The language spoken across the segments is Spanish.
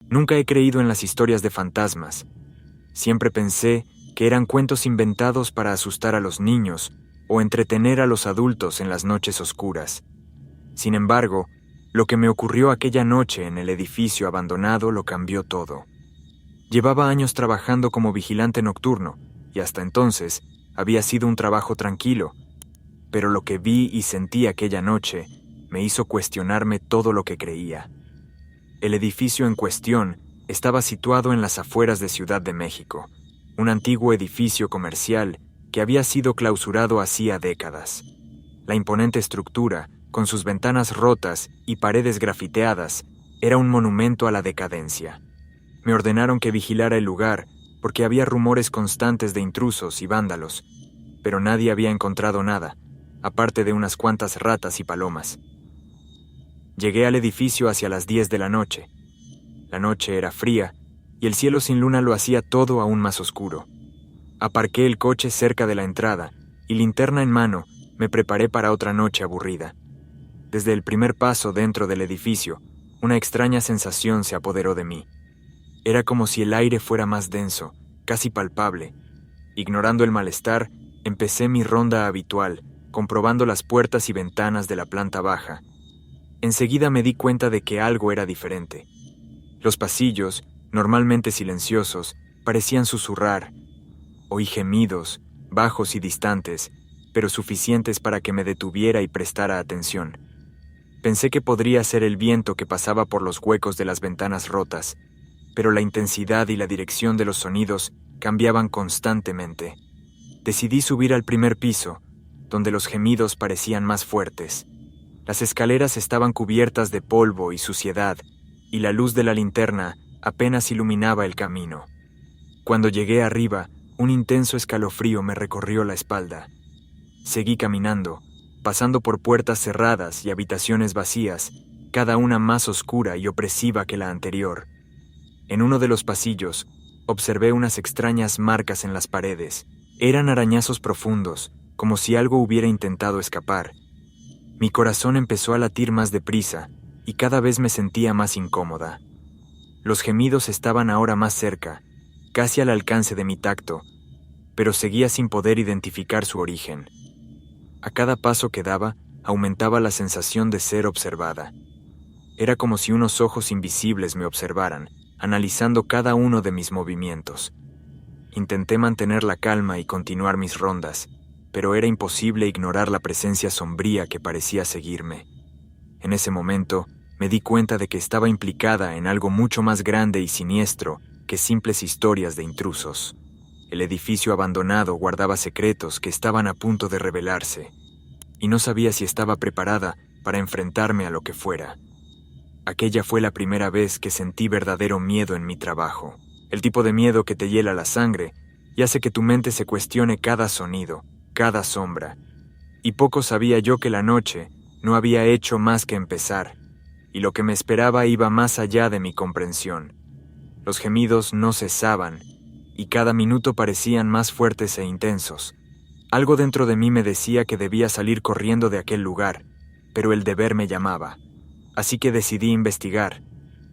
Nunca he creído en las historias de fantasmas. Siempre pensé que eran cuentos inventados para asustar a los niños o entretener a los adultos en las noches oscuras. Sin embargo, lo que me ocurrió aquella noche en el edificio abandonado lo cambió todo. Llevaba años trabajando como vigilante nocturno y hasta entonces había sido un trabajo tranquilo, pero lo que vi y sentí aquella noche me hizo cuestionarme todo lo que creía. El edificio en cuestión estaba situado en las afueras de Ciudad de México, un antiguo edificio comercial que había sido clausurado hacía décadas. La imponente estructura, con sus ventanas rotas y paredes grafiteadas, era un monumento a la decadencia. Me ordenaron que vigilara el lugar porque había rumores constantes de intrusos y vándalos, pero nadie había encontrado nada, aparte de unas cuantas ratas y palomas. Llegué al edificio hacia las 10 de la noche. La noche era fría y el cielo sin luna lo hacía todo aún más oscuro. Aparqué el coche cerca de la entrada y, linterna en mano, me preparé para otra noche aburrida. Desde el primer paso dentro del edificio, una extraña sensación se apoderó de mí. Era como si el aire fuera más denso, casi palpable. Ignorando el malestar, empecé mi ronda habitual, comprobando las puertas y ventanas de la planta baja. Enseguida me di cuenta de que algo era diferente. Los pasillos, normalmente silenciosos, parecían susurrar. Oí gemidos, bajos y distantes, pero suficientes para que me detuviera y prestara atención. Pensé que podría ser el viento que pasaba por los huecos de las ventanas rotas, pero la intensidad y la dirección de los sonidos cambiaban constantemente. Decidí subir al primer piso, donde los gemidos parecían más fuertes. Las escaleras estaban cubiertas de polvo y suciedad, y la luz de la linterna apenas iluminaba el camino. Cuando llegué arriba, un intenso escalofrío me recorrió la espalda. Seguí caminando, pasando por puertas cerradas y habitaciones vacías, cada una más oscura y opresiva que la anterior. En uno de los pasillos, observé unas extrañas marcas en las paredes. Eran arañazos profundos, como si algo hubiera intentado escapar. Mi corazón empezó a latir más deprisa y cada vez me sentía más incómoda. Los gemidos estaban ahora más cerca, casi al alcance de mi tacto, pero seguía sin poder identificar su origen. A cada paso que daba, aumentaba la sensación de ser observada. Era como si unos ojos invisibles me observaran, analizando cada uno de mis movimientos. Intenté mantener la calma y continuar mis rondas, pero era imposible ignorar la presencia sombría que parecía seguirme. En ese momento, me di cuenta de que estaba implicada en algo mucho más grande y siniestro que simples historias de intrusos. El edificio abandonado guardaba secretos que estaban a punto de revelarse, y no sabía si estaba preparada para enfrentarme a lo que fuera. Aquella fue la primera vez que sentí verdadero miedo en mi trabajo. El tipo de miedo que te hiela la sangre y hace que tu mente se cuestione cada sonido, cada sombra. Y poco sabía yo que la noche no había hecho más que empezar, y lo que me esperaba iba más allá de mi comprensión. Los gemidos no cesaban, y cada minuto parecían más fuertes e intensos. Algo dentro de mí me decía que debía salir corriendo de aquel lugar, pero el deber me llamaba. Así que decidí investigar.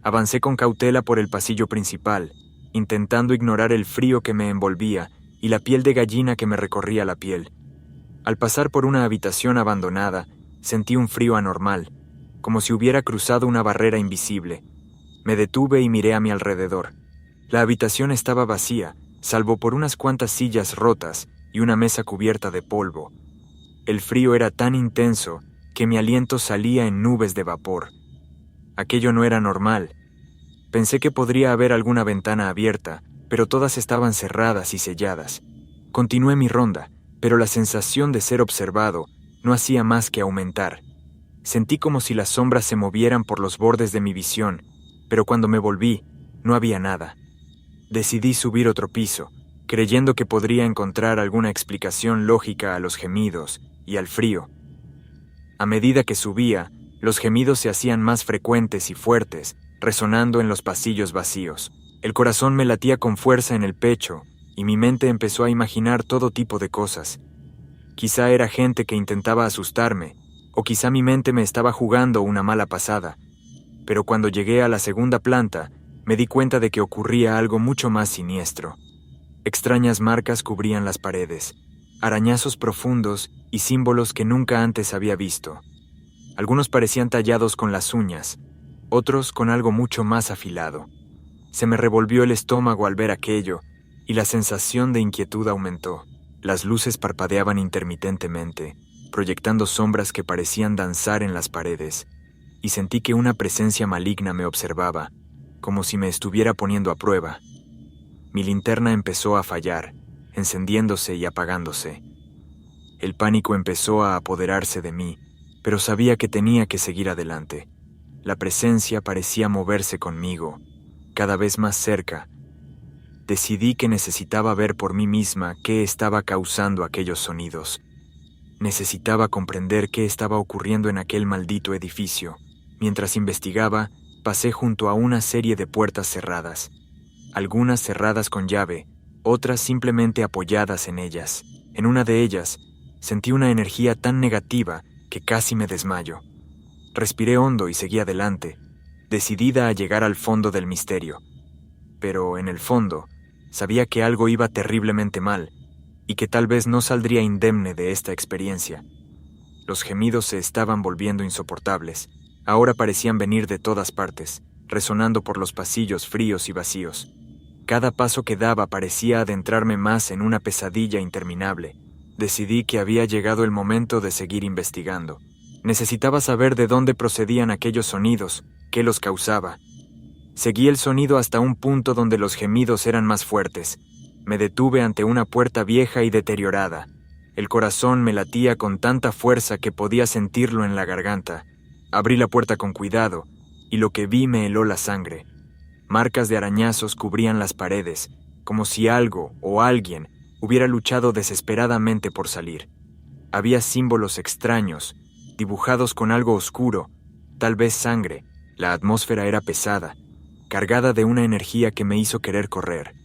Avancé con cautela por el pasillo principal, intentando ignorar el frío que me envolvía y la piel de gallina que me recorría la piel. Al pasar por una habitación abandonada, sentí un frío anormal, como si hubiera cruzado una barrera invisible. Me detuve y miré a mi alrededor. La habitación estaba vacía, salvo por unas cuantas sillas rotas y una mesa cubierta de polvo. El frío era tan intenso que mi aliento salía en nubes de vapor. Aquello no era normal. Pensé que podría haber alguna ventana abierta, pero todas estaban cerradas y selladas. Continué mi ronda, pero la sensación de ser observado no hacía más que aumentar. Sentí como si las sombras se movieran por los bordes de mi visión, pero cuando me volví, no había nada. Decidí subir otro piso, creyendo que podría encontrar alguna explicación lógica a los gemidos y al frío. A medida que subía, los gemidos se hacían más frecuentes y fuertes, resonando en los pasillos vacíos. El corazón me latía con fuerza en el pecho, y mi mente empezó a imaginar todo tipo de cosas. Quizá era gente que intentaba asustarme, o quizá mi mente me estaba jugando una mala pasada. Pero cuando llegué a la segunda planta, me di cuenta de que ocurría algo mucho más siniestro. Extrañas marcas cubrían las paredes, arañazos profundos y símbolos que nunca antes había visto. Algunos parecían tallados con las uñas, otros con algo mucho más afilado. Se me revolvió el estómago al ver aquello, y la sensación de inquietud aumentó. Las luces parpadeaban intermitentemente, proyectando sombras que parecían danzar en las paredes, y sentí que una presencia maligna me observaba, como si me estuviera poniendo a prueba. Mi linterna empezó a fallar, encendiéndose y apagándose. El pánico empezó a apoderarse de mí, pero sabía que tenía que seguir adelante. La presencia parecía moverse conmigo, cada vez más cerca. Decidí que necesitaba ver por mí misma qué estaba causando aquellos sonidos. Necesitaba comprender qué estaba ocurriendo en aquel maldito edificio. Mientras investigaba, pasé junto a una serie de puertas cerradas. Algunas cerradas con llave, otras simplemente apoyadas en ellas. En una de ellas, sentí una energía tan negativa que casi me desmayo. Respiré hondo y seguí adelante, decidida a llegar al fondo del misterio. Pero en el fondo, sabía que algo iba terriblemente mal y que tal vez no saldría indemne de esta experiencia. Los gemidos se estaban volviendo insoportables. Ahora parecían venir de todas partes, resonando por los pasillos fríos y vacíos. Cada paso que daba parecía adentrarme más en una pesadilla interminable. Decidí que había llegado el momento de seguir investigando. Necesitaba saber de dónde procedían aquellos sonidos, qué los causaba. Seguí el sonido hasta un punto donde los gemidos eran más fuertes. Me detuve ante una puerta vieja y deteriorada. El corazón me latía con tanta fuerza que podía sentirlo en la garganta. Abrí la puerta con cuidado, y lo que vi me heló la sangre. Marcas de arañazos cubrían las paredes, como si algo o alguien hubiera luchado desesperadamente por salir. Había símbolos extraños, dibujados con algo oscuro, tal vez sangre. La atmósfera era pesada, cargada de una energía que me hizo querer correr.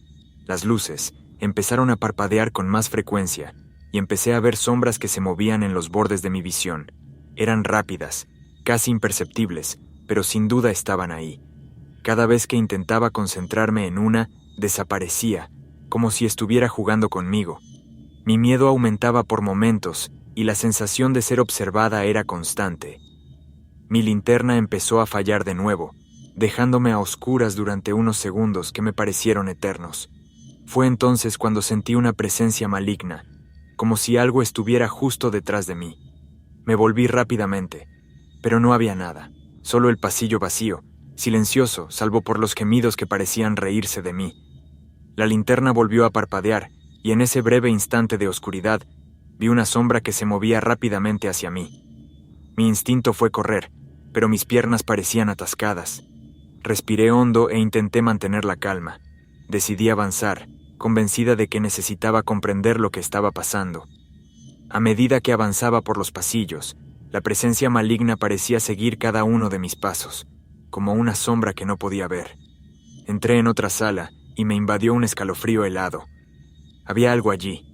Las luces empezaron a parpadear con más frecuencia, y empecé a ver sombras que se movían en los bordes de mi visión. Eran rápidas, casi imperceptibles, pero sin duda estaban ahí. Cada vez que intentaba concentrarme en una, desaparecía, como si estuviera jugando conmigo. Mi miedo aumentaba por momentos, y la sensación de ser observada era constante. Mi linterna empezó a fallar de nuevo, dejándome a oscuras durante unos segundos que me parecieron eternos. Fue entonces cuando sentí una presencia maligna, como si algo estuviera justo detrás de mí. Me volví rápidamente, pero no había nada, solo el pasillo vacío, silencioso, salvo por los gemidos que parecían reírse de mí. La linterna volvió a parpadear, y en ese breve instante de oscuridad, vi una sombra que se movía rápidamente hacia mí. Mi instinto fue correr, pero mis piernas parecían atascadas. Respiré hondo e intenté mantener la calma. Decidí avanzar, convencida de que necesitaba comprender lo que estaba pasando. A medida que avanzaba por los pasillos, la presencia maligna parecía seguir cada uno de mis pasos, como una sombra que no podía ver. Entré en otra sala y me invadió un escalofrío helado. Había algo allí,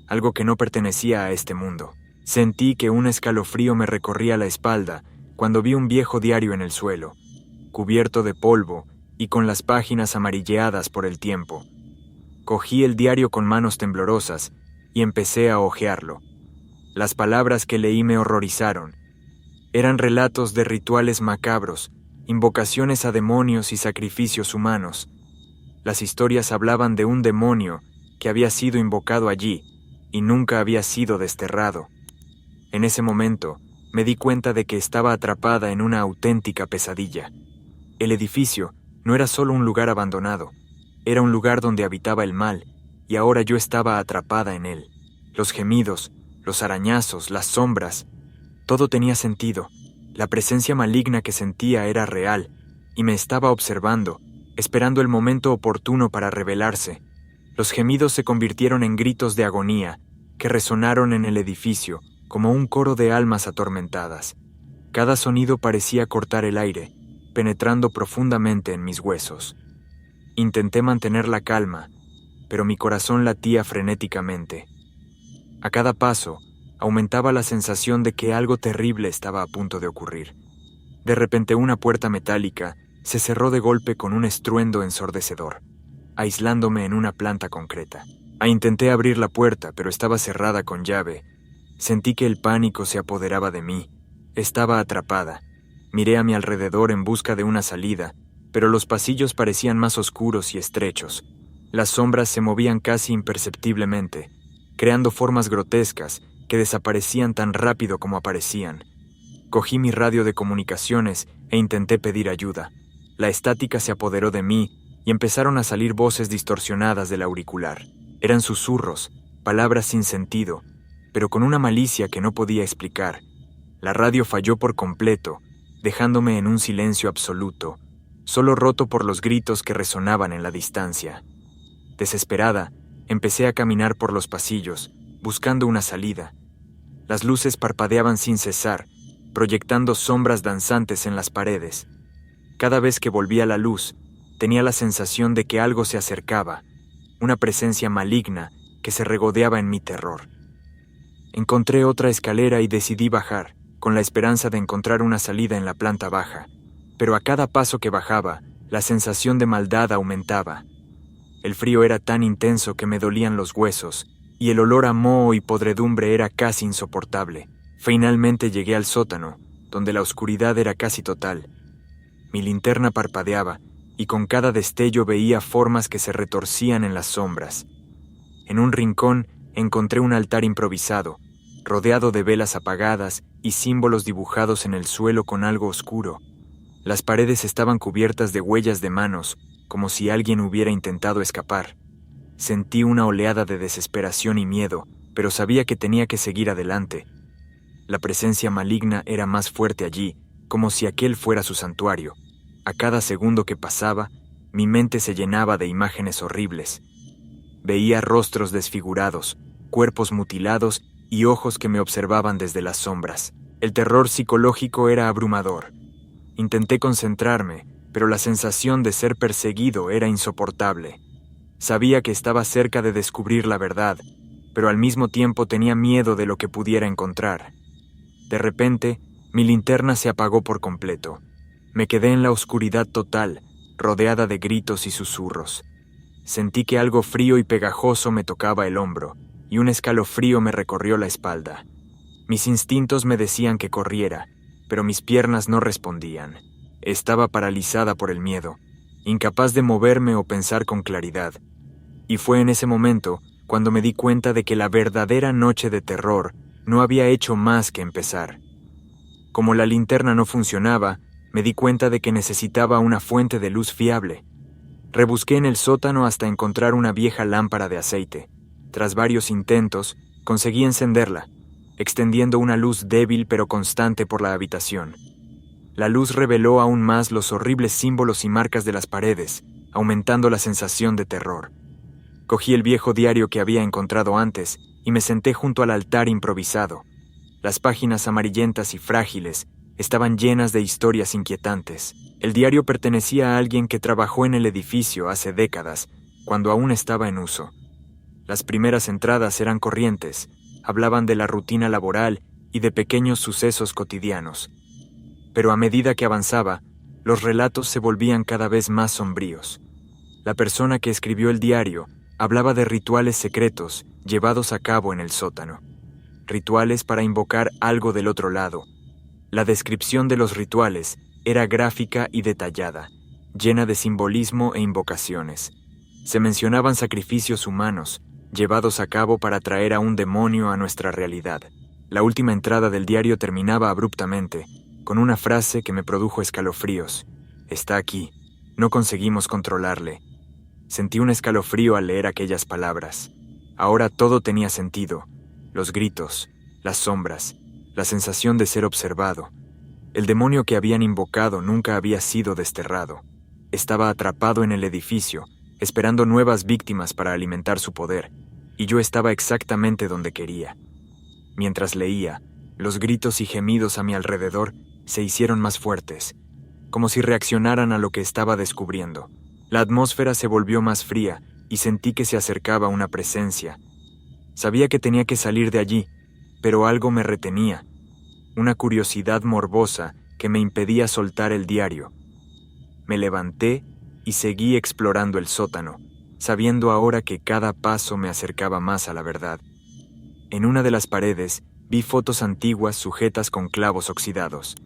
algo que no pertenecía a este mundo. Sentí que un escalofrío me recorría la espalda cuando vi un viejo diario en el suelo, cubierto de polvo y con las páginas amarilleadas por el tiempo. Cogí el diario con manos temblorosas y empecé a hojearlo. Las palabras que leí me horrorizaron. Eran relatos de rituales macabros, invocaciones a demonios y sacrificios humanos. Las historias hablaban de un demonio que había sido invocado allí y nunca había sido desterrado. En ese momento, me di cuenta de que estaba atrapada en una auténtica pesadilla. El edificio no era solo un lugar abandonado, era un lugar donde habitaba el mal, y ahora yo estaba atrapada en él. Los gemidos, los arañazos, las sombras, todo tenía sentido. La presencia maligna que sentía era real, y me estaba observando, esperando el momento oportuno para revelarse. Los gemidos se convirtieron en gritos de agonía, que resonaron en el edificio, como un coro de almas atormentadas. Cada sonido parecía cortar el aire, penetrando profundamente en mis huesos. Intenté mantener la calma, pero mi corazón latía frenéticamente. A cada paso, aumentaba la sensación de que algo terrible estaba a punto de ocurrir. De repente una puerta metálica, se cerró de golpe con un estruendo ensordecedor, aislándome en una planta concreta. Intenté abrir la puerta, pero estaba cerrada con llave. Sentí que el pánico se apoderaba de mí. Estaba atrapada. Miré a mi alrededor en busca de una salida, pero los pasillos parecían más oscuros y estrechos. Las sombras se movían casi imperceptiblemente, creando formas grotescas que desaparecían tan rápido como aparecían. Cogí mi radio de comunicaciones e intenté pedir ayuda. La estática se apoderó de mí y empezaron a salir voces distorsionadas del auricular. Eran susurros, palabras sin sentido, pero con una malicia que no podía explicar. La radio falló por completo, dejándome en un silencio absoluto, solo roto por los gritos que resonaban en la distancia. Desesperada, empecé a caminar por los pasillos, buscando una salida. Las luces parpadeaban sin cesar, proyectando sombras danzantes en las paredes. Cada vez que volvía la luz, tenía la sensación de que algo se acercaba, una presencia maligna que se regodeaba en mi terror. Encontré otra escalera y decidí bajar, con la esperanza de encontrar una salida en la planta baja, pero a cada paso que bajaba, la sensación de maldad aumentaba. El frío era tan intenso que me dolían los huesos, y el olor a moho y podredumbre era casi insoportable. Finalmente llegué al sótano, donde la oscuridad era casi total. Mi linterna parpadeaba, y con cada destello veía formas que se retorcían en las sombras. En un rincón encontré un altar improvisado, rodeado de velas apagadas y símbolos dibujados en el suelo con algo oscuro. Las paredes estaban cubiertas de huellas de manos, como si alguien hubiera intentado escapar. Sentí una oleada de desesperación y miedo, pero sabía que tenía que seguir adelante. La presencia maligna era más fuerte allí, como si aquel fuera su santuario. A cada segundo que pasaba, mi mente se llenaba de imágenes horribles. Veía rostros desfigurados, cuerpos mutilados y ojos que me observaban desde las sombras. El terror psicológico era abrumador. Intenté concentrarme, pero la sensación de ser perseguido era insoportable. Sabía que estaba cerca de descubrir la verdad, pero al mismo tiempo tenía miedo de lo que pudiera encontrar. De repente, mi linterna se apagó por completo. Me quedé en la oscuridad total, rodeada de gritos y susurros. Sentí que algo frío y pegajoso me tocaba el hombro, y un escalofrío me recorrió la espalda. Mis instintos me decían que corriera, pero mis piernas no respondían. Estaba paralizada por el miedo, incapaz de moverme o pensar con claridad. Y fue en ese momento cuando me di cuenta de que la verdadera noche de terror no había hecho más que empezar. Como la linterna no funcionaba, me di cuenta de que necesitaba una fuente de luz fiable. Rebusqué en el sótano hasta encontrar una vieja lámpara de aceite. Tras varios intentos, conseguí encenderla, extendiendo una luz débil pero constante por la habitación. La luz reveló aún más los horribles símbolos y marcas de las paredes, aumentando la sensación de terror. Cogí el viejo diario que había encontrado antes y me senté junto al altar improvisado. Las páginas amarillentas y frágiles estaban llenas de historias inquietantes. El diario pertenecía a alguien que trabajó en el edificio hace décadas, cuando aún estaba en uso. Las primeras entradas eran corrientes, hablaban de la rutina laboral y de pequeños sucesos cotidianos. Pero a medida que avanzaba, los relatos se volvían cada vez más sombríos. La persona que escribió el diario hablaba de rituales secretos llevados a cabo en el sótano. Rituales para invocar algo del otro lado. La descripción de los rituales era gráfica y detallada, llena de simbolismo e invocaciones. Se mencionaban sacrificios humanos, llevados a cabo para traer a un demonio a nuestra realidad. La última entrada del diario terminaba abruptamente, con una frase que me produjo escalofríos. Está aquí. No conseguimos controlarle. Sentí un escalofrío al leer aquellas palabras. Ahora todo tenía sentido. Los gritos, las sombras, la sensación de ser observado. El demonio que habían invocado nunca había sido desterrado. Estaba atrapado en el edificio, esperando nuevas víctimas para alimentar su poder, y yo estaba exactamente donde quería. Mientras leía, los gritos y gemidos a mi alrededor se hicieron más fuertes, como si reaccionaran a lo que estaba descubriendo. La atmósfera se volvió más fría y sentí que se acercaba una presencia. Sabía que tenía que salir de allí, pero algo me retenía, una curiosidad morbosa que me impedía soltar el diario. Me levanté y seguí explorando el sótano, sabiendo ahora que cada paso me acercaba más a la verdad. En una de las paredes vi fotos antiguas sujetas con clavos oxidados.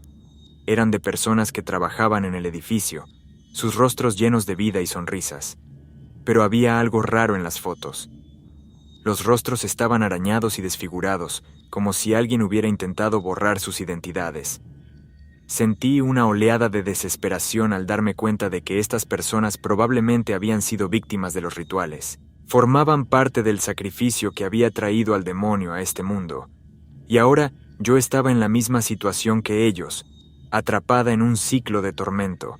Eran de personas que trabajaban en el edificio, sus rostros llenos de vida y sonrisas. Pero había algo raro en las fotos. Los rostros estaban arañados y desfigurados, como si alguien hubiera intentado borrar sus identidades. Sentí una oleada de desesperación al darme cuenta de que estas personas probablemente habían sido víctimas de los rituales. Formaban parte del sacrificio que había traído al demonio a este mundo. Y ahora yo estaba en la misma situación que ellos, atrapada en un ciclo de tormento.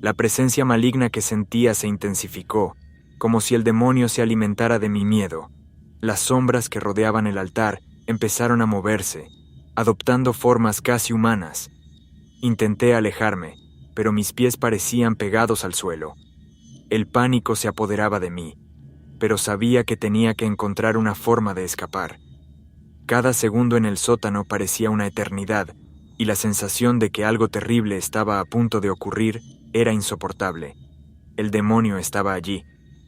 La presencia maligna que sentía se intensificó, como si el demonio se alimentara de mi miedo. Las sombras que rodeaban el altar empezaron a moverse, adoptando formas casi humanas. Intenté alejarme, pero mis pies parecían pegados al suelo. El pánico se apoderaba de mí, pero sabía que tenía que encontrar una forma de escapar. Cada segundo en el sótano parecía una eternidad, y la sensación de que algo terrible estaba a punto de ocurrir era insoportable. El demonio estaba allí,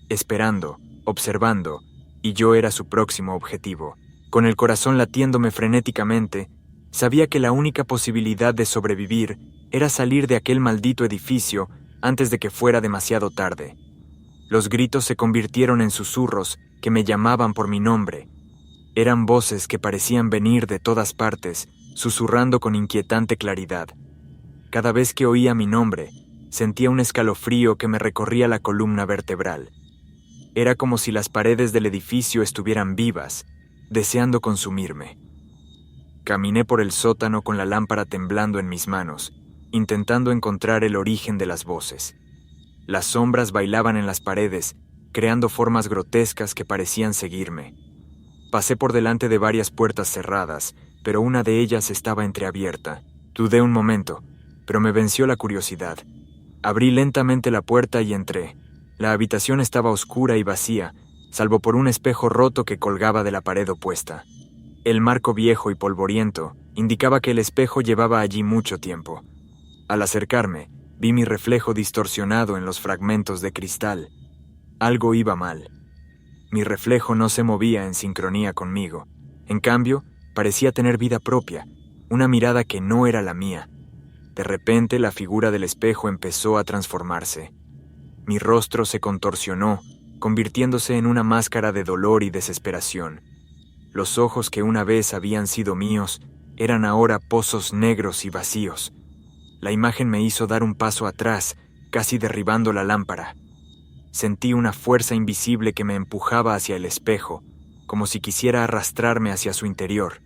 esperando, observando, y yo era su próximo objetivo. Con el corazón latiéndome frenéticamente, sabía que la única posibilidad de sobrevivir era salir de aquel maldito edificio antes de que fuera demasiado tarde. Los gritos se convirtieron en susurros que me llamaban por mi nombre. Eran voces que parecían venir de todas partes, susurrando con inquietante claridad. Cada vez que oía mi nombre, sentía un escalofrío que me recorría la columna vertebral. Era como si las paredes del edificio estuvieran vivas, deseando consumirme. Caminé por el sótano con la lámpara temblando en mis manos, intentando encontrar el origen de las voces. Las sombras bailaban en las paredes, creando formas grotescas que parecían seguirme. Pasé por delante de varias puertas cerradas, pero una de ellas estaba entreabierta. Dudé un momento, pero me venció la curiosidad. Abrí lentamente la puerta y entré. La habitación estaba oscura y vacía, salvo por un espejo roto que colgaba de la pared opuesta. El marco viejo y polvoriento indicaba que el espejo llevaba allí mucho tiempo. Al acercarme, vi mi reflejo distorsionado en los fragmentos de cristal. Algo iba mal. Mi reflejo no se movía en sincronía conmigo. En cambio, parecía tener vida propia, una mirada que no era la mía. De repente, la figura del espejo empezó a transformarse. Mi rostro se contorsionó, convirtiéndose en una máscara de dolor y desesperación. Los ojos que una vez habían sido míos eran ahora pozos negros y vacíos. La imagen me hizo dar un paso atrás, casi derribando la lámpara. Sentí una fuerza invisible que me empujaba hacia el espejo, como si quisiera arrastrarme hacia su interior.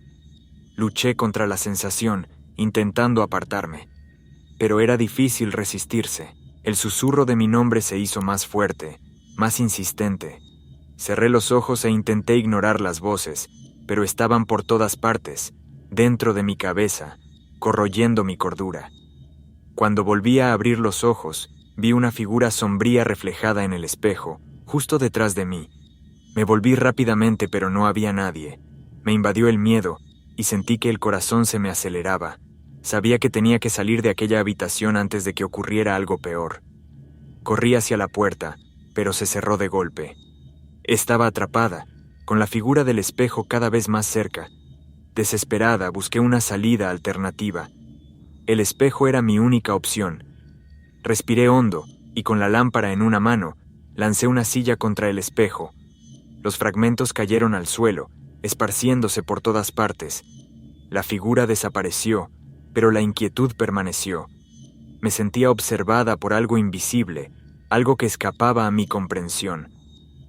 Luché contra la sensación, intentando apartarme. Pero era difícil resistirse. El susurro de mi nombre se hizo más fuerte, más insistente. Cerré los ojos e intenté ignorar las voces, pero estaban por todas partes, dentro de mi cabeza, corroyendo mi cordura. Cuando volví a abrir los ojos, vi una figura sombría reflejada en el espejo, justo detrás de mí. Me volví rápidamente, pero no había nadie. Me invadió el miedo, y sentí que el corazón se me aceleraba. Sabía que tenía que salir de aquella habitación antes de que ocurriera algo peor. Corrí hacia la puerta, pero se cerró de golpe. Estaba atrapada, con la figura del espejo cada vez más cerca. Desesperada, busqué una salida alternativa. El espejo era mi única opción. Respiré hondo, y con la lámpara en una mano, lancé una silla contra el espejo. Los fragmentos cayeron al suelo, esparciéndose por todas partes. La figura desapareció, pero la inquietud permaneció. Me sentía observada por algo invisible, algo que escapaba a mi comprensión.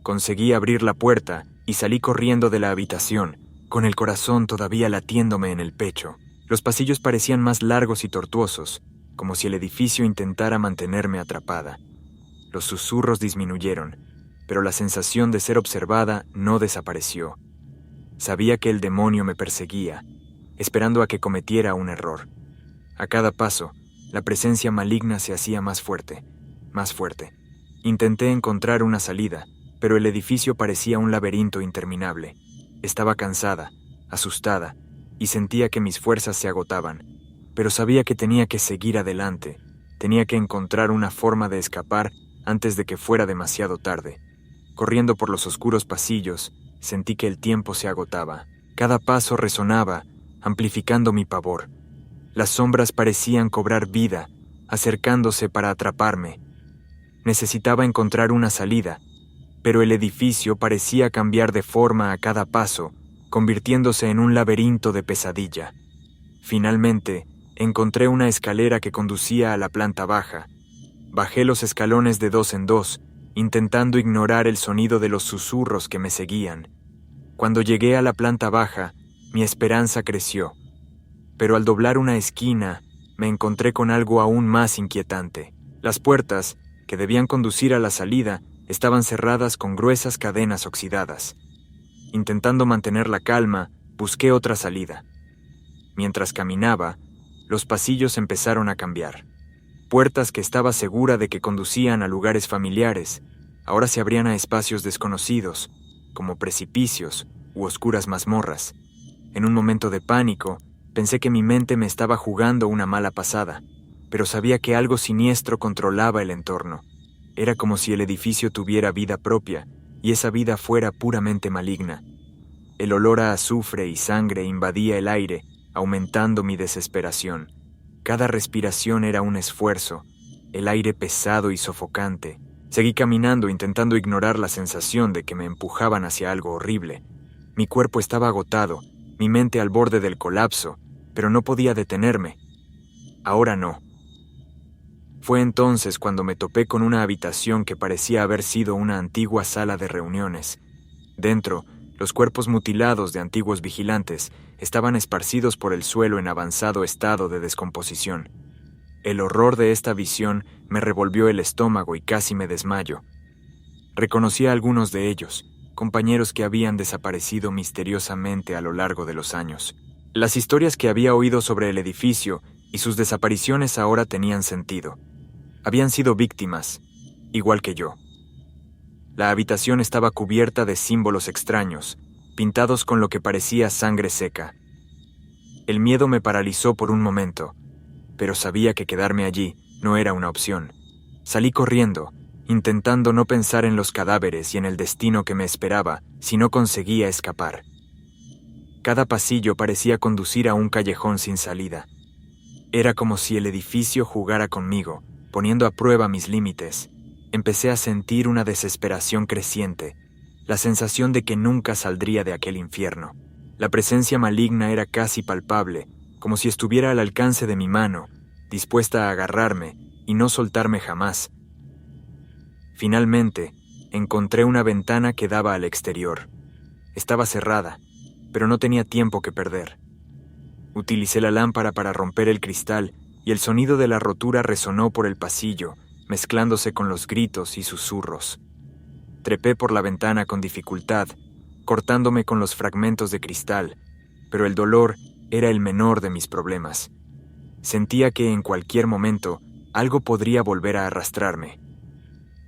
Conseguí abrir la puerta y salí corriendo de la habitación, con el corazón todavía latiéndome en el pecho. Los pasillos parecían más largos y tortuosos, como si el edificio intentara mantenerme atrapada. Los susurros disminuyeron, pero la sensación de ser observada no desapareció. Sabía que el demonio me perseguía, esperando a que cometiera un error. A cada paso, la presencia maligna se hacía más fuerte, más fuerte. Intenté encontrar una salida, pero el edificio parecía un laberinto interminable. Estaba cansada, asustada, y sentía que mis fuerzas se agotaban, pero sabía que tenía que seguir adelante. Tenía que encontrar una forma de escapar antes de que fuera demasiado tarde. Corriendo por los oscuros pasillos, sentí que el tiempo se agotaba. Cada paso resonaba, amplificando mi pavor. Las sombras parecían cobrar vida, acercándose para atraparme. Necesitaba encontrar una salida, pero el edificio parecía cambiar de forma a cada paso, convirtiéndose en un laberinto de pesadilla. Finalmente, encontré una escalera que conducía a la planta baja. Bajé los escalones de 2 en 2, intentando ignorar el sonido de los susurros que me seguían. Cuando llegué a la planta baja, mi esperanza creció. Pero al doblar una esquina, me encontré con algo aún más inquietante. Las puertas, que debían conducir a la salida, estaban cerradas con gruesas cadenas oxidadas. Intentando mantener la calma, busqué otra salida. Mientras caminaba, los pasillos empezaron a cambiar. Puertas que estaba segura de que conducían a lugares familiares, ahora se abrían a espacios desconocidos, como precipicios u oscuras mazmorras. En un momento de pánico, pensé que mi mente me estaba jugando una mala pasada, pero sabía que algo siniestro controlaba el entorno. Era como si el edificio tuviera vida propia, y esa vida fuera puramente maligna. El olor a azufre y sangre invadía el aire, aumentando mi desesperación. Cada respiración era un esfuerzo, el aire pesado y sofocante. Seguí caminando intentando ignorar la sensación de que me empujaban hacia algo horrible. Mi cuerpo estaba agotado, mi mente al borde del colapso, pero no podía detenerme. Ahora no. Fue entonces cuando me topé con una habitación que parecía haber sido una antigua sala de reuniones. Dentro, los cuerpos mutilados de antiguos vigilantes estaban esparcidos por el suelo en avanzado estado de descomposición. El horror de esta visión me revolvió el estómago y casi me desmayo. Reconocí a algunos de ellos, compañeros que habían desaparecido misteriosamente a lo largo de los años. Las historias que había oído sobre el edificio y sus desapariciones ahora tenían sentido. Habían sido víctimas, igual que yo. La habitación estaba cubierta de símbolos extraños, pintados con lo que parecía sangre seca. El miedo me paralizó por un momento, pero sabía que quedarme allí no era una opción. Salí corriendo, intentando no pensar en los cadáveres y en el destino que me esperaba si no conseguía escapar. Cada pasillo parecía conducir a un callejón sin salida. Era como si el edificio jugara conmigo, poniendo a prueba mis límites. Empecé a sentir una desesperación creciente, la sensación de que nunca saldría de aquel infierno. La presencia maligna era casi palpable, como si estuviera al alcance de mi mano, dispuesta a agarrarme y no soltarme jamás. Finalmente, encontré una ventana que daba al exterior. Estaba cerrada, pero no tenía tiempo que perder. Utilicé la lámpara para romper el cristal y el sonido de la rotura resonó por el pasillo, mezclándose con los gritos y susurros. Trepé por la ventana con dificultad, cortándome con los fragmentos de cristal, pero el dolor era el menor de mis problemas. Sentía que en cualquier momento algo podría volver a arrastrarme.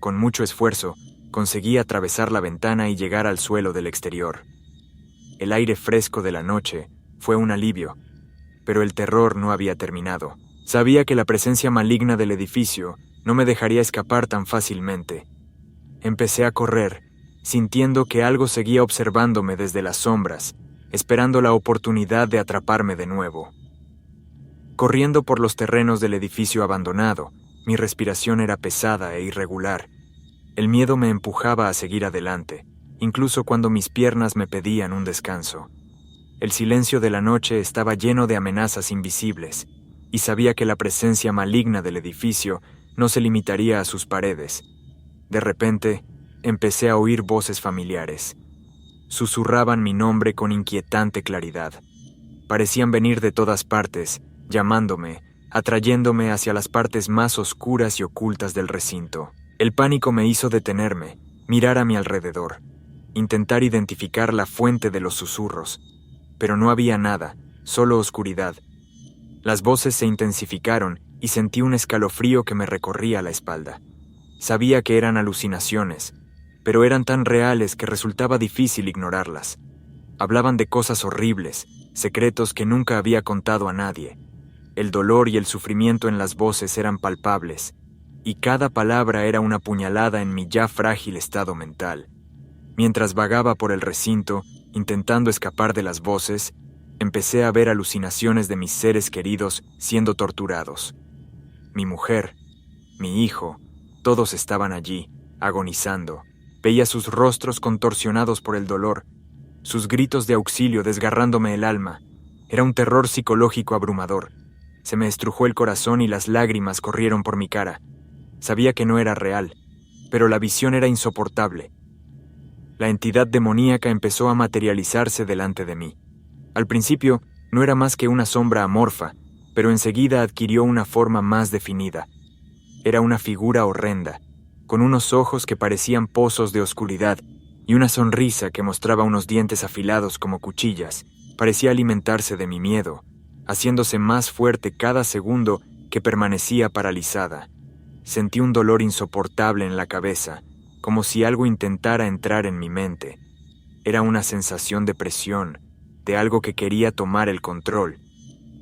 Con mucho esfuerzo, conseguí atravesar la ventana y llegar al suelo del exterior. El aire fresco de la noche fue un alivio, pero el terror no había terminado. Sabía que la presencia maligna del edificio no me dejaría escapar tan fácilmente. Empecé a correr, sintiendo que algo seguía observándome desde las sombras, esperando la oportunidad de atraparme de nuevo. Corriendo por los terrenos del edificio abandonado, mi respiración era pesada e irregular. El miedo me empujaba a seguir adelante, incluso cuando mis piernas me pedían un descanso. El silencio de la noche estaba lleno de amenazas invisibles, y sabía que la presencia maligna del edificio no se limitaría a sus paredes. De repente, empecé a oír voces familiares. Susurraban mi nombre con inquietante claridad. Parecían venir de todas partes, llamándome, atrayéndome hacia las partes más oscuras y ocultas del recinto. El pánico me hizo detenerme, mirar a mi alrededor, intentar identificar la fuente de los susurros, pero no había nada, solo oscuridad. Las voces se intensificaron y sentí un escalofrío que me recorría la espalda. Sabía que eran alucinaciones, pero eran tan reales que resultaba difícil ignorarlas. Hablaban de cosas horribles, secretos que nunca había contado a nadie. El dolor y el sufrimiento en las voces eran palpables, y cada palabra era una puñalada en mi ya frágil estado mental. Mientras vagaba por el recinto, intentando escapar de las voces, empecé a ver alucinaciones de mis seres queridos siendo torturados. Mi mujer, mi hijo, todos estaban allí, agonizando. Veía sus rostros contorsionados por el dolor, sus gritos de auxilio desgarrándome el alma. Era un terror psicológico abrumador. Se me estrujó el corazón y las lágrimas corrieron por mi cara. Sabía que no era real, pero la visión era insoportable. La entidad demoníaca empezó a materializarse delante de mí. Al principio, no era más que una sombra amorfa, pero enseguida adquirió una forma más definida. Era una figura horrenda, con unos ojos que parecían pozos de oscuridad y una sonrisa que mostraba unos dientes afilados como cuchillas. Parecía alimentarse de mi miedo, haciéndose más fuerte cada segundo que permanecía paralizada. Sentí un dolor insoportable en la cabeza, como si algo intentara entrar en mi mente. Era una sensación de presión, de algo que quería tomar el control.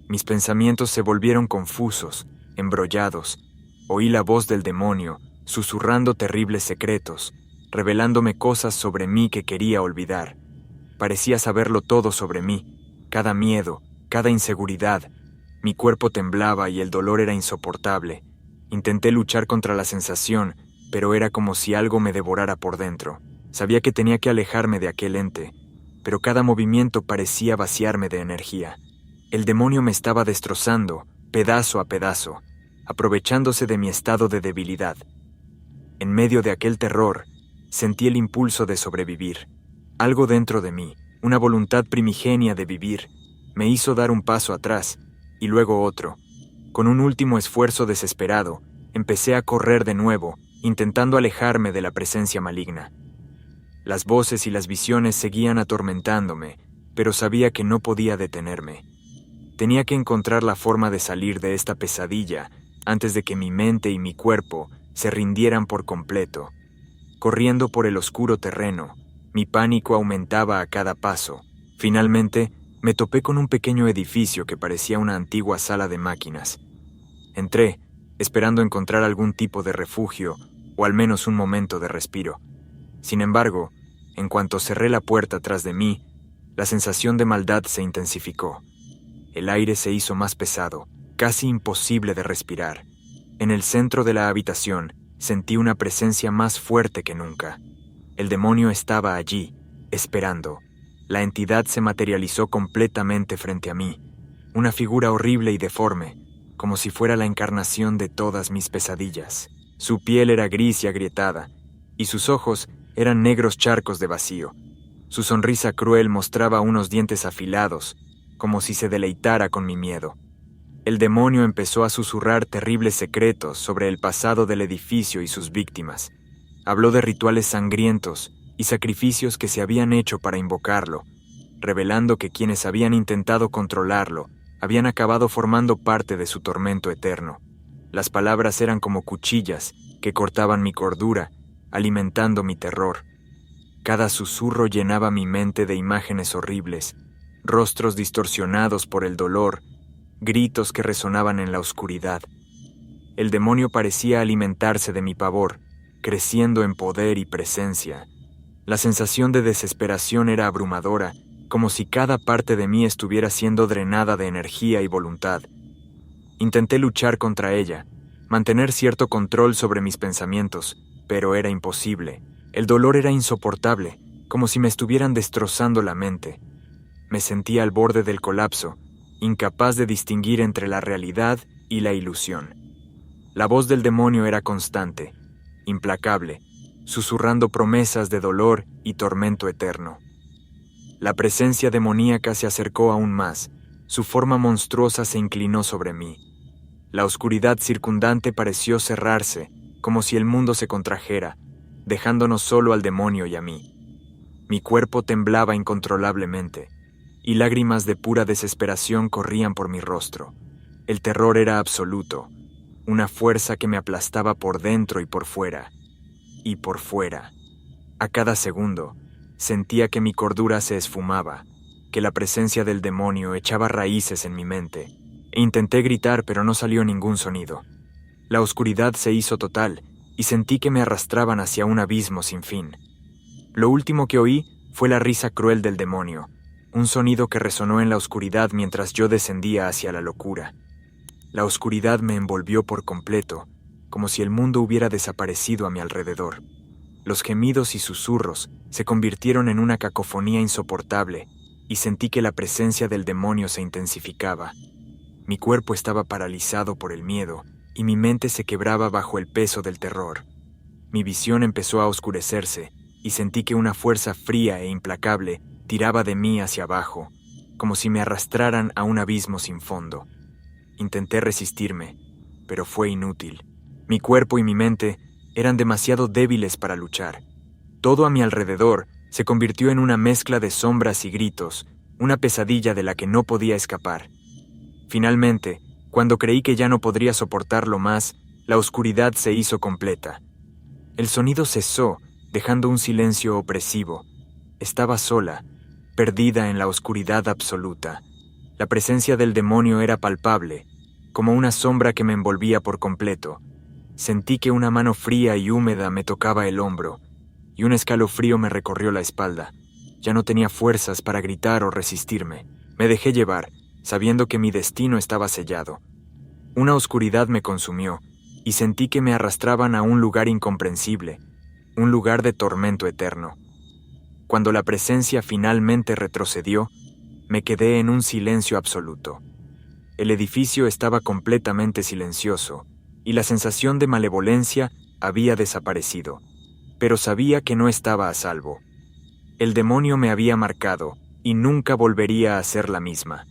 Mis pensamientos se volvieron confusos, embrollados. Oí la voz del demonio, susurrando terribles secretos, revelándome cosas sobre mí que quería olvidar. Parecía saberlo todo sobre mí, cada miedo, cada inseguridad. Mi cuerpo temblaba y el dolor era insoportable. Intenté luchar contra la sensación, pero era como si algo me devorara por dentro. Sabía que tenía que alejarme de aquel ente, pero cada movimiento parecía vaciarme de energía. El demonio me estaba destrozando, pedazo a pedazo, aprovechándose de mi estado de debilidad. En medio de aquel terror, sentí el impulso de sobrevivir. Algo dentro de mí, una voluntad primigenia de vivir, me hizo dar un paso atrás, y luego otro. Con un último esfuerzo desesperado, empecé a correr de nuevo, intentando alejarme de la presencia maligna. Las voces y las visiones seguían atormentándome, pero sabía que no podía detenerme. Tenía que encontrar la forma de salir de esta pesadilla antes de que mi mente y mi cuerpo se rindieran por completo. Corriendo por el oscuro terreno, mi pánico aumentaba a cada paso. Finalmente, me topé con un pequeño edificio que parecía una antigua sala de máquinas. Entré, esperando encontrar algún tipo de refugio o al menos un momento de respiro. Sin embargo, en cuanto cerré la puerta tras de mí, la sensación de maldad se intensificó. El aire se hizo más pesado, casi imposible de respirar. En el centro de la habitación sentí una presencia más fuerte que nunca. El demonio estaba allí, esperando. La entidad se materializó completamente frente a mí, una figura horrible y deforme, como si fuera la encarnación de todas mis pesadillas. Su piel era gris y agrietada, y sus ojos eran negros charcos de vacío. Su sonrisa cruel mostraba unos dientes afilados, como si se deleitara con mi miedo. El demonio empezó a susurrar terribles secretos sobre el pasado del edificio y sus víctimas. Habló de rituales sangrientos y sacrificios que se habían hecho para invocarlo, revelando que quienes habían intentado controlarlo habían acabado formando parte de su tormento eterno. Las palabras eran como cuchillas que cortaban mi cordura, alimentando mi terror. Cada susurro llenaba mi mente de imágenes horribles, rostros distorsionados por el dolor, gritos que resonaban en la oscuridad. El demonio parecía alimentarse de mi pavor, creciendo en poder y presencia. La sensación de desesperación era abrumadora, como si cada parte de mí estuviera siendo drenada de energía y voluntad. Intenté luchar contra ella, mantener cierto control sobre mis pensamientos, pero era imposible. El dolor era insoportable, como si me estuvieran destrozando la mente. Me sentía al borde del colapso, incapaz de distinguir entre la realidad y la ilusión. La voz del demonio era constante, implacable, susurrando promesas de dolor y tormento eterno. La presencia demoníaca se acercó aún más, su forma monstruosa se inclinó sobre mí. La oscuridad circundante pareció cerrarse, como si el mundo se contrajera, dejándonos solo al demonio y a mí. Mi cuerpo temblaba incontrolablemente, y lágrimas de pura desesperación corrían por mi rostro. El terror era absoluto, una fuerza que me aplastaba por dentro y por fuera. Y por fuera. A cada segundo, sentía que mi cordura se esfumaba, que la presencia del demonio echaba raíces en mi mente. e intenté gritar, pero no salió ningún sonido. La oscuridad se hizo total y sentí que me arrastraban hacia un abismo sin fin. Lo último que oí fue la risa cruel del demonio, un sonido que resonó en la oscuridad mientras yo descendía hacia la locura. La oscuridad me envolvió por completo, como si el mundo hubiera desaparecido a mi alrededor. Los gemidos y susurros se convirtieron en una cacofonía insoportable y sentí que la presencia del demonio se intensificaba. Mi cuerpo estaba paralizado por el miedo y mi mente se quebraba bajo el peso del terror. Mi visión empezó a oscurecerse y sentí que una fuerza fría e implacable tiraba de mí hacia abajo, como si me arrastraran a un abismo sin fondo. Intenté resistirme, pero fue inútil. Mi cuerpo y mi mente eran demasiado débiles para luchar. Todo a mi alrededor se convirtió en una mezcla de sombras y gritos, una pesadilla de la que no podía escapar. Finalmente, cuando creí que ya no podría soportarlo más, la oscuridad se hizo completa. El sonido cesó, dejando un silencio opresivo. Estaba sola, perdida en la oscuridad absoluta. La presencia del demonio era palpable, como una sombra que me envolvía por completo. Sentí que una mano fría y húmeda me tocaba el hombro, y un escalofrío me recorrió la espalda. Ya no tenía fuerzas para gritar o resistirme. Me dejé llevar, sabiendo que mi destino estaba sellado. Una oscuridad me consumió, y sentí que me arrastraban a un lugar incomprensible, un lugar de tormento eterno. Cuando la presencia finalmente retrocedió, me quedé en un silencio absoluto. El edificio estaba completamente silencioso, y la sensación de malevolencia había desaparecido, pero sabía que no estaba a salvo. El demonio me había marcado, y nunca volvería a ser la misma.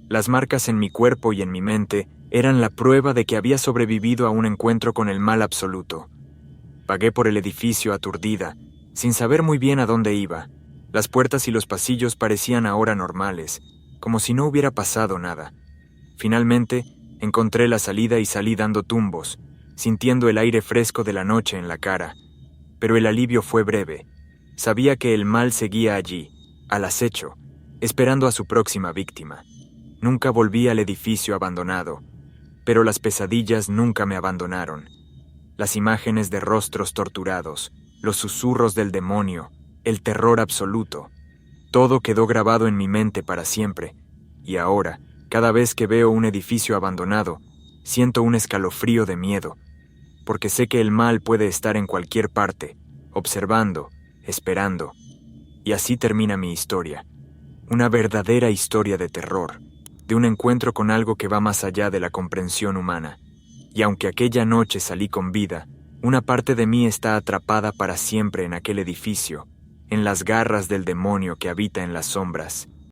Las marcas en mi cuerpo y en mi mente eran la prueba de que había sobrevivido a un encuentro con el mal absoluto. Vagué por el edificio aturdida, sin saber muy bien a dónde iba. Las puertas y los pasillos parecían ahora normales, como si no hubiera pasado nada. Finalmente, encontré la salida y salí dando tumbos, sintiendo el aire fresco de la noche en la cara. Pero el alivio fue breve. Sabía que el mal seguía allí, al acecho, esperando a su próxima víctima. Nunca volví al edificio abandonado, pero las pesadillas nunca me abandonaron. Las imágenes de rostros torturados, los susurros del demonio, el terror absoluto, todo quedó grabado en mi mente para siempre, y ahora, cada vez que veo un edificio abandonado, siento un escalofrío de miedo, porque sé que el mal puede estar en cualquier parte, observando, esperando. Y así termina mi historia, una verdadera historia de terror, de un encuentro con algo que va más allá de la comprensión humana. Y aunque aquella noche salí con vida, una parte de mí está atrapada para siempre en aquel edificio, en las garras del demonio que habita en las sombras.